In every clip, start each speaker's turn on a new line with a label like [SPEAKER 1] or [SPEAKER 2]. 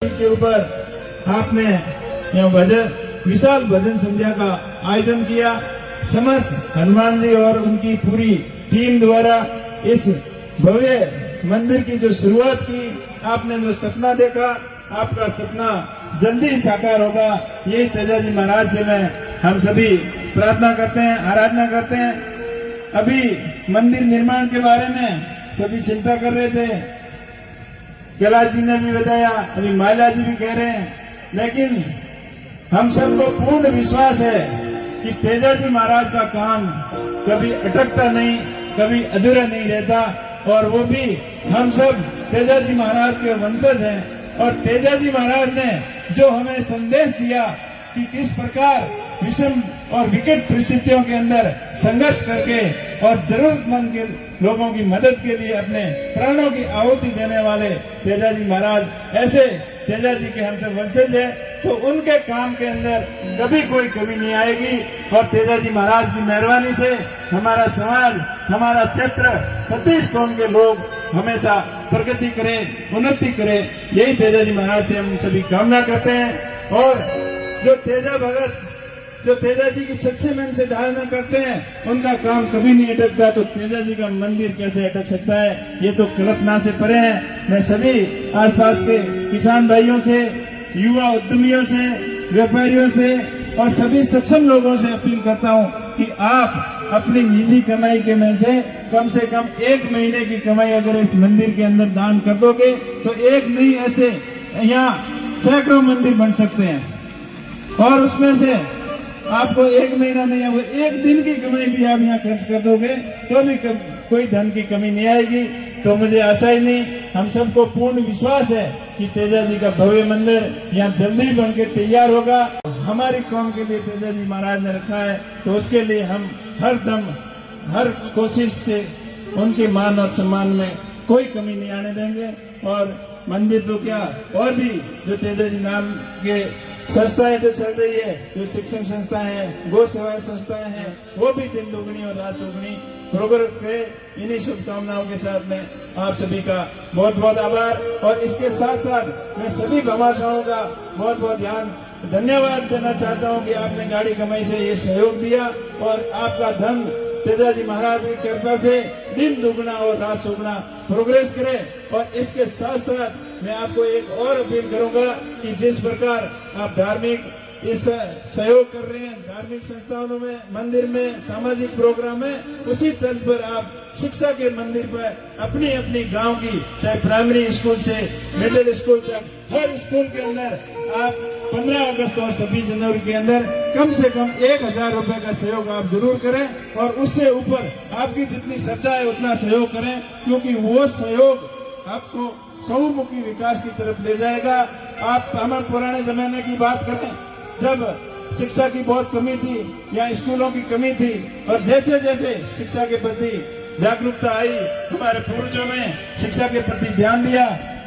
[SPEAKER 1] के ऊपर आपने यहाँ भजन विशाल भजन संध्या का आयोजन किया। समस्त हनुमान जी और उनकी पूरी टीम द्वारा इस भव्य मंदिर की जो शुरुआत की, आपने जो सपना देखा, आपका सपना जल्दी साकार होगा, यही तेजाजी महाराज से मैं हम सभी प्रार्थना करते हैं, आराधना करते हैं। अभी मंदिर निर्माण के बारे में सभी चिंता कर रहे थे, कैलाश जी ने भी बताया, अभी माला जी भी कह रहे हैं, लेकिन हम सबको पूर्ण विश्वास है कि तेजाजी महाराज का काम कभी अटकता नहीं, कभी अधूरा नहीं रहता। और वो भी हम सब तेजाजी महाराज के वंशज हैं। और तेजाजी महाराज ने जो हमें संदेश दिया कि किस प्रकार विषम और विकट परिस्थितियों के अंदर संघर्ष करके और जरूरतमंद के लोगों की मदद के लिए अपने प्राणों की आहुति देने वाले तेजाजी महाराज, ऐसे तेजाजी के हम सब वंशज है, तो उनके काम के अंदर कभी कोई कमी नहीं आएगी। और तेजाजी महाराज की मेहरबानी से हमारा समाज, हमारा क्षेत्र, सतीश कौम के लोग हमेशा प्रगति करें, उन्नति करें, यही तेजाजी महाराज से हम सभी कामना करते हैं। और जो तेजा भगत जो तेजाजी की सच्चे मन से धारणा करते हैं, उनका काम कभी नहीं अटकता, तो तेजाजी का मंदिर कैसे अटक सकता है? ये तो कल्पना से परे है। मैं सभी आसपास के किसान भाइयों से, युवा उद्यमियों से, व्यापारियों से और सभी सक्षम लोगों से अपील करता हूँ कि आप अपनी निजी कमाई के में से कम 1 महीने की कमाई अगर इस मंदिर के अंदर दान कर दोगे, तो एक नहीं ऐसे यहाँ सैकड़ों मंदिर बन सकते हैं। और उसमें से आपको 1 महीना नहीं, वो 1 दिन की कमाई भी आप यहाँ खर्च कर दोगे तो भी कोई धन की कमी नहीं आएगी। तो मुझे आशा ही नहीं, हम सबको पूर्ण विश्वास है कि तेजाजी का भव्य मंदिर यहाँ जल्दी बन के तैयार होगा। हमारी कौम के लिए तेजाजी महाराज ने रखा है, तो उसके लिए हम हर दम, हर कोशिश से उनके मान और सम्मान में कोई कमी नहीं आने देंगे। और मंदिर तो क्या, और भी जो तेजाजी नाम के संस्थाएं जो चल रही है, जो शिक्षण संस्थाएं हैं, गौ सेवा संस्थाएं हैं, वो भी दिन दुगनी और रात चौगुनी प्रोग्रेस करे। इन्हीं शुभकामनाओं के साथ में आप सभी का बहुत बहुत आभार। और इसके साथ साथ मैं सभी भामाशाहों का बहुत बहुत धन्यवाद देना चाहता हूं कि आपने गाड़ी कमाई से ये सहयोग दिया और आपका धन तेजाजी महाराज की कृपा से दिन दुगना और रात चौगुना प्रोग्रेस करे। और इसके साथ साथ मैं आपको एक और अपील करूंगा कि जिस प्रकार आप धार्मिक इस सहयोग कर रहे हैं, धार्मिक संस्थानों में, मंदिर में, सामाजिक प्रोग्राम में, उसी तर्ज पर आप शिक्षा के मंदिर पर अपनी अपनी गांव की, चाहे प्राइमरी स्कूल से मिडिल स्कूल तक, हर स्कूल के अंदर आप 15 अगस्त और 26 जनवरी के अंदर कम से कम 1000 रुपए का सहयोग आप जरूर करें। और उससे ऊपर आपकी जितनी श्रद्धा है उतना सहयोग करें, क्योंकि वो सहयोग आपको बहुमुखी विकास की तरफ ले जाएगा। आप हमारे पुराने जमाने की बात करें, जब शिक्षा की बहुत कमी थी या स्कूलों की कमी थी, और जैसे जैसे शिक्षा के प्रति जागरूकता आई, हमारे पूर्वजों ने शिक्षा के प्रति ध्यान दिया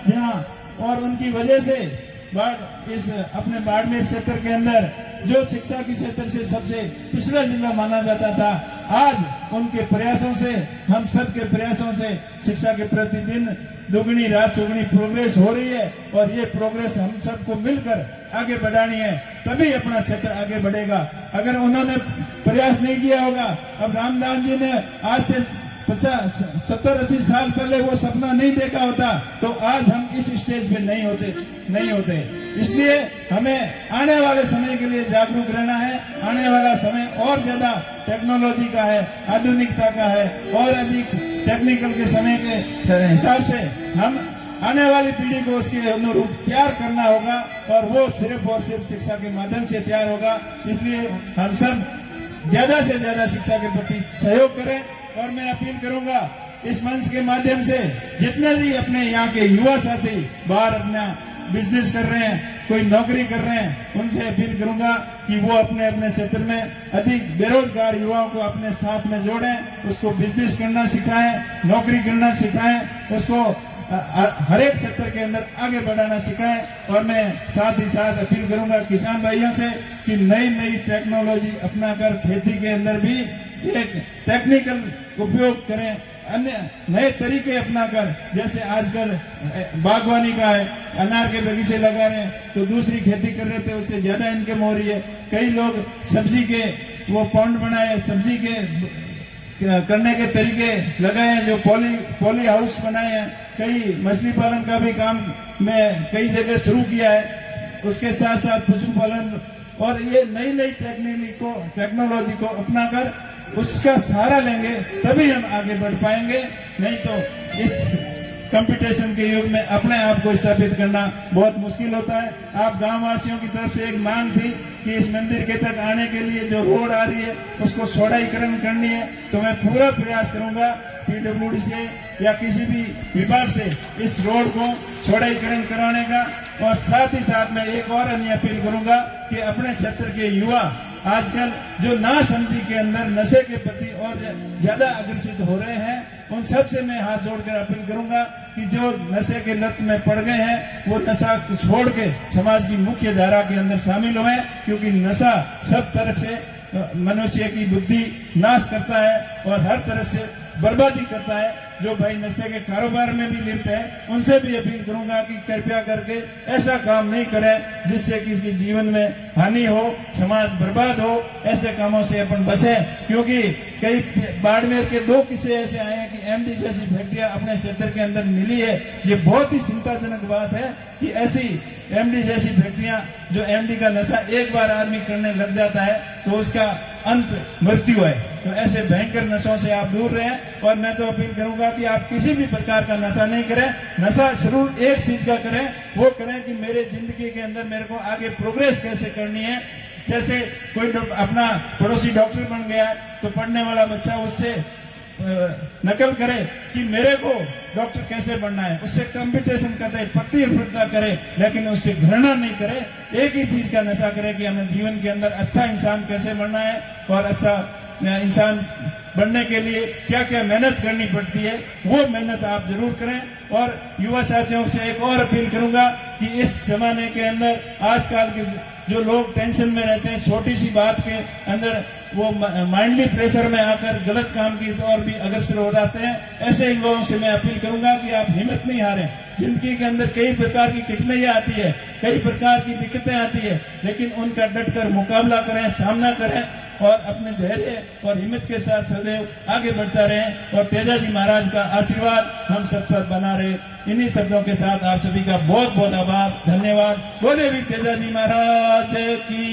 [SPEAKER 1] यहाँ, और उनकी वजह से इस अपने बाड़मेर क्षेत्र के अंदर जो शिक्षा के क्षेत्र से सबसे पिछड़ा जिला माना जाता था, आज उनके प्रयासों से, हम सब के प्रयासों से शिक्षा के प्रतिदिन दुगनी रात चौगुनी प्रोग्रेस हो रही है। और ये प्रोग्रेस हम सबको मिलकर आगे बढ़ानी है, तभी अपना क्षेत्र आगे बढ़ेगा। अगर उन्होंने प्रयास नहीं किया होगा, अब रामदास जी ने आज से 70-80 साल पहले वो सपना नहीं देखा होता, तो आज हम इस स्टेज पे नहीं होते। इसलिए हमें आने वाले समय के लिए जागरूक रहना है। आने वाला समय और ज्यादा टेक्नोलॉजी का है, आधुनिकता का है, और अधिक टेक्निकल के समय के हिसाब से हम आने वाली पीढ़ी को उसके अनुरूप तैयार करना होगा, और वो सिर्फ और सिर्फ शिक्षा के माध्यम से तैयार होगा। इसलिए हम सब ज्यादा से ज्यादा शिक्षा के प्रति सहयोग करें। और मैं अपील करूंगा इस मंच के माध्यम से, जितने भी अपने यहाँ के युवा साथी बाहर अपना बिजनेस कर रहे हैं, कोई नौकरी कर रहे हैं, उनसे अपील करूंगा कि वो अपने अपने क्षेत्र में अधिक बेरोजगार युवाओं को अपने साथ में जोड़ें, उसको बिजनेस करना सिखाएं, नौकरी करना सिखाएं, उसको हर एक क्षेत्र के अंदर आगे बढ़ाना सिखाएं। और मैं साथ ही साथ अपील करूंगा किसान भाइयों से कि नई नई टेक्नोलॉजी अपनाकर खेती के अंदर भी एक टेक्निकल उपयोग करें, अन्य नए तरीके अपनाकर, जैसे आजकल बागवानी का है, अनार के बगीचे लगा रहे हैं, तो दूसरी खेती कर रहे थे, उससे ज्यादा इनकम हो रही है। कई लोग सब्जी के वो पॉन्ड बनाए, सब्जी के करने के तरीके लगाए हैं, जो पॉली हाउस बनाए हैं। कई मछली पालन का भी काम में कई जगह शुरू किया है, उसके साथ साथ पशुपालन, और ये नई नई टेक्नोलॉजी को अपनाकर उसका सहारा लेंगे, तभी हम आगे बढ़ पाएंगे। नहीं तो इस कंपटीशन के युग में अपने आप को स्थापित करना बहुत मुश्किल होता है। आप गांव वासियों की तरफ से एक मांग थी कि इस मंदिर के तक आने के लिए जो रोड आ रही है उसको चौड़ाईकरण करनी है, तो मैं पूरा प्रयास करूंगा पीडब्ल्यूडी से या किसी भी विभाग से इस रोड को चौड़ाईकरण कराने का। और साथ ही साथ मैं एक और अन्य अपील करूंगा कि अपने क्षेत्र के युवा आजकल जो नासमझी के अंदर नशे के प्रति और ज्यादा अग्रसित हो रहे हैं, उन सब से मैं हाथ जोड़कर अपील करूंगा कि जो नशे के लत में पड़ गए हैं वो नशा छोड़ के समाज की मुख्य धारा के अंदर शामिल हुए, क्योंकि नशा सब तरह से मनुष्य की बुद्धि नाश करता है और हर तरह से बर्बादी करता है। जो भाई नशे के कारोबार में भी लिप्त है, उनसे भी अपील करूंगा कि कृपया करके ऐसा काम नहीं करें जिससे किसी जीवन में हानि हो, समाज बर्बाद हो। ऐसे कामों से अपन बचे, क्योंकि कई बाड़मेर के 2 किस्से ऐसे आए हैं कि एमडी जैसी फैक्ट्रियां अपने क्षेत्र के अंदर मिली है। ये बहुत ही चिंताजनक बात है कि ऐसी एमडी जैसी फैक्ट्रियां, जो एमडी का नशा एक बार आदमी करने लग जाता है तो उसका अंत मृत्यु है। तो ऐसे भयंकर नशों से आप दूर रहें। और मैं तो अपील करूंगा कि आप किसी भी प्रकार का नशा नहीं करें। नशा जरूर एक चीज का करें, वो करें कि मेरे जिंदगी के अंदर मेरे को आगे प्रोग्रेस कैसे करनी है। जैसे कोई अपना पड़ोसी डॉक्टर बन गया तो पढ़ने वाला बच्चा उससे नकल करे कि मेरे को डॉक्टर कैसे बनना है, उससे कंपटीशन करे, प्रतिस्पर्धा करे, लेकिन उससे घृणा नहीं करे। एक ही चीज का नशा करे कि हमें जीवन के अंदर अच्छा इंसान कैसे बनना है और अच्छा इंसान बनने के लिए क्या क्या मेहनत करनी पड़ती है, वो मेहनत आप जरूर करें। और युवा साथियों से एक और अपील करूंगा कि इस जमाने के अंदर आजकल के जो लोग टेंशन में रहते हैं, छोटी सी बात के अंदर वो माइंडली प्रेशर में आकर गलत काम की ओर भी अग्रसर हो जाते हैं, ऐसे युवाओं से मैं अपील करूंगा कि आप हिम्मत नहीं हारें। जिंदगी के अंदर कई प्रकार की कठिनाइयां आती है, कई प्रकार की दिक्कतें आती है, लेकिन उनका डटकर मुकाबला करें, सामना करें और अपने धैर्य और हिम्मत के साथ सदैव आगे बढ़ता रहें। और तेजाजी महाराज का आशीर्वाद हम सब पर बना रहे। इन्हीं शब्दों के साथ आप सभी का बहुत बहुत आभार, धन्यवाद। बोले भी तेजाजी महाराज की।